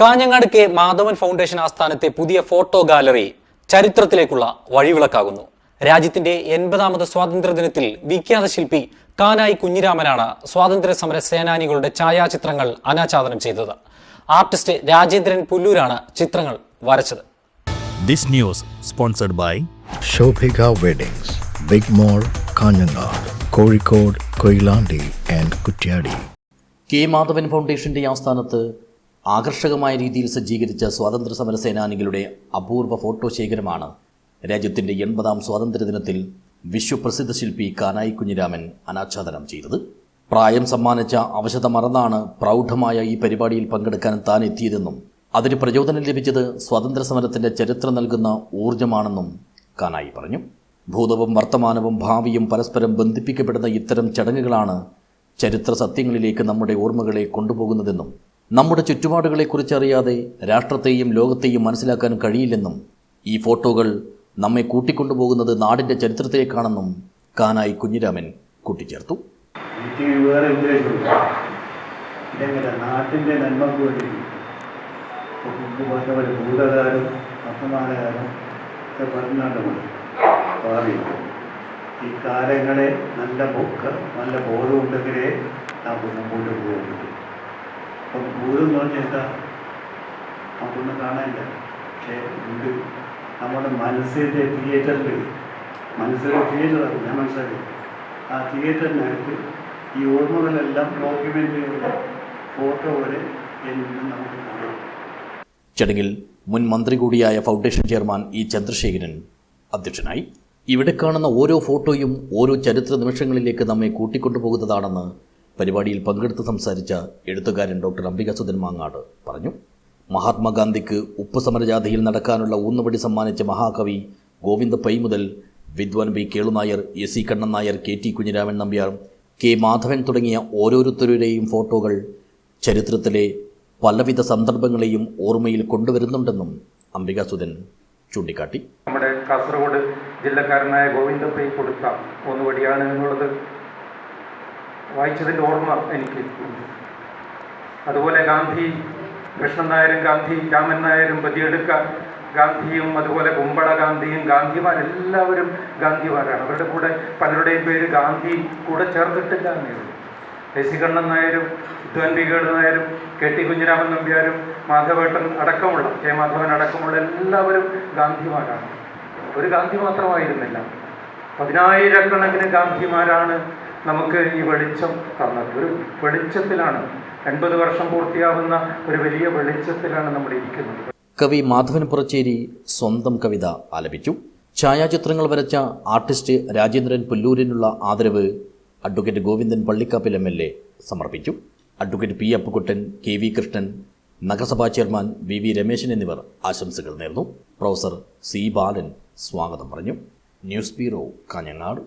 Kanhangad K Madhavan foundation ആസ്ഥാനത്തെ പുതിയ photo gallery ചരിത്രത്തിലേക്കുള്ള വഴിവിളക്കാകുന്നു. രാജ്യത്തിന്റെ 80ാമത് സ്വാതന്ത്ര്യദിനത്തിൽ വിഖ്യാത ശില്പി കാനായി കുഞ്ഞിരാമനാണ് സ്വാതന്ത്ര്യ സമര സേനാനികളുടെ ഛായാചിത്രങ്ങൾ അനാച്ഛാദനം ചെയ്തത്. ആർട്ടിസ്റ്റ് രാജേന്ദ്രൻ പുല്ലൂരാണ് ചിത്രങ്ങൾ വരച്ചത്. This news sponsored by Shobhika Weddings, Big Mall, Kanyanad, Kozhikode, Koilandi and Kutyadi. K Madhavan ഫൗണ്ടേഷന്റെ ആസ്ഥാനത്ത് ആകർഷകമായ രീതിയിൽ സജ്ജീകരിച്ച സ്വാതന്ത്ര്യ സമര സേനാനികളുടെ അപൂർവ ഫോട്ടോ ശേഖരമാണ് രാജ്യത്തിൻ്റെ 80ാം സ്വാതന്ത്ര്യദിനത്തിൽ വിശ്വപ്രസിദ്ധ ശില്പി കാനായി കുഞ്ഞിരാമൻ അനാച്ഛാദനം ചെയ്തത്. പ്രായം സമ്മാനിച്ച അവശത മറന്നാണ് പ്രൗഢമായ ഈ പരിപാടിയിൽ പങ്കെടുക്കാൻ താൻ എത്തിയതെന്നും അതിന് പ്രചോദനം ലഭിച്ചത് സ്വാതന്ത്ര്യ സമരത്തിൻ്റെ ചരിത്രം നൽകുന്ന ഊർജ്ജമാണെന്നും കാനായി പറഞ്ഞു. ഭൂതവും വർത്തമാനവും ഭാവിയും പരസ്പരം ബന്ധിപ്പിക്കപ്പെടുന്ന ഇത്തരം ചടങ്ങുകളാണ് ചരിത്ര സത്യങ്ങളിലേക്ക് നമ്മുടെ ഓർമ്മകളെ കൊണ്ടുപോകുന്നതെന്നും നമ്മുടെ ചുറ്റുപാടുകളെക്കുറിച്ച് അറിയാതെ രാഷ്ട്രത്തെയും ലോകത്തെയും മനസ്സിലാക്കാൻ കഴിയില്ലെന്നും ഈ ഫോട്ടോകൾ നമ്മെ കൂട്ടിക്കൊണ്ടുപോകുന്നത് നാടിൻ്റെ ചരിത്രത്തിലേക്കാണെന്നും കാനായി കുഞ്ഞിരാമൻ കൂട്ടിച്ചേർത്തു. നാട്ടിൻ്റെ നന്മക്ക് വേണ്ടി ഭൂതകാലം വർത്തമാനകാലം ഒക്കെ പറഞ്ഞാണ്ടുണ്ട് ഭാവി. ഈ കാലങ്ങളെ നല്ല ബോധമുണ്ടെങ്കിലേ നമുക്ക് മുമ്പോട്ട് പോകാൻ പറ്റും. അപ്പം ഭൂതം എന്ന് പറഞ്ഞാൽ നമുക്കൊന്നും കാണാനില്ല. പക്ഷേ ഇത് നമ്മുടെ മനസ്സിൻ്റെ തിയേറ്ററാണ് ഞാൻ മനസ്സിലാക്കി. ആ തിയേറ്ററിനകത്ത് ഈ ഓർമ്മകളെല്ലാം ഡോക്യുമെൻ്ററിയുടെ ഫോട്ടോ പോലെ എന്നും നമുക്ക് കാണാം. ചടങ്ങിൽ മുൻ മന്ത്രി കൂടിയായ ഫൗണ്ടേഷൻ ചെയർമാൻ ഇ ചന്ദ്രശേഖരൻ അധ്യക്ഷനായി. ഇവിടെ കാണുന്ന ഓരോ ഫോട്ടോയും ഓരോ ചരിത്ര നിമിഷങ്ങളിലേക്ക് നമ്മെ കൂട്ടിക്കൊണ്ടുപോകുന്നതാണെന്ന് പരിപാടിയിൽ പങ്കെടുത്ത് സംസാരിച്ച എഴുത്തുകാരൻ ഡോക്ടർ അംബികാസുധൻ മാങ്ങാട് പറഞ്ഞു. മഹാത്മാഗാന്ധിക്ക് ഉപ്പ് സമരജാഥയിൽ നടക്കാനുള്ള ഊന്നുവടി സമ്മാനിച്ച മഹാകവി ഗോവിന്ദ പൈ മുതൽ വിദ്വാൻ B Kelu Nair, S C Kannan Nair, K T Kunhiraman Nambiar, K Madhavan തുടങ്ങിയ ഓരോരുത്തരുടെയും ഫോട്ടോകൾ ചരിത്രത്തിലെ പലവിധ സന്ദർഭങ്ങളെയും ഓർമ്മയിൽ കൊണ്ടുവരുന്നുണ്ടെന്നും അംബികാസുധൻ ചൂണ്ടിക്കാട്ടി. നമ്മുടെ കാസർഗോഡ് ജില്ലക്കാരനായ ഗോവിന്ദ പൈ കൊടുത്ത ഊന്നുവടിയാണ് എന്നുള്ളത് വായിച്ചതിൻ്റെ ഓർമ്മ എനിക്ക്. അതുപോലെ ഗാന്ധി കൃഷ്ണൻ നായരും ഗാന്ധി രാമൻ നായരും ബദിയെടുക്ക ഗാന്ധിയും അതുപോലെ കുമ്പള ഗാന്ധിയും ഗാന്ധിമാരെല്ലാവരും ഗാന്ധിമാരാണ്. അവരുടെ കൂടെ പലരുടെയും പേര് ഗാന്ധി കൂടെ ചേർത്തിട്ടില്ല എന്നുള്ളത്. എ സി കണ്ണൻ നായരും വിദ്വാൻ ബി കേളു നായരും കെ ടി കുഞ്ഞിരാമൻ നമ്പ്യാരും മാധവേട്ടൻ അടക്കമുള്ള കെ മാധവൻ അടക്കമുള്ള എല്ലാവരും ഗാന്ധിമാരാണ്. ഒരു ഗാന്ധി മാത്രമായിരുന്നില്ല, 10,000കണക്കിന് ഗാന്ധിമാരാണ് നമുക്ക് ഈ വെളിച്ചം തന്നത്. ഒരു വെളിച്ചത്തിലാണ്, 80 വർഷം പൂർത്തിയാവുന്ന ഒരു വലിയ വെളിച്ചത്തിലാണ് നമ്മൾ ഇരിക്കുന്നത്. കവി മാധവൻ പുറച്ചേരി സ്വന്തം കവിത ആലപിച്ചു. ഛായാചിത്രങ്ങൾ വരച്ച ആർട്ടിസ്റ്റ് രാജേന്ദ്രൻ പുല്ലൂരിനുള്ള ആദരവ് അഡ്വക്കേറ്റ് ഗോവിന്ദൻ പള്ളിക്കാപ്പിൽ MLA സമർപ്പിച്ചു. Advocate P Appukuttan, K V Krishnan, നഗരസഭാ ചെയർമാൻ വി രമേശൻ എന്നിവർ ആശംസകൾ നേർന്നു. പ്രൊഫസർ സി ബാലൻ സ്വാഗതം പറഞ്ഞു. News bureau, Kanhangad.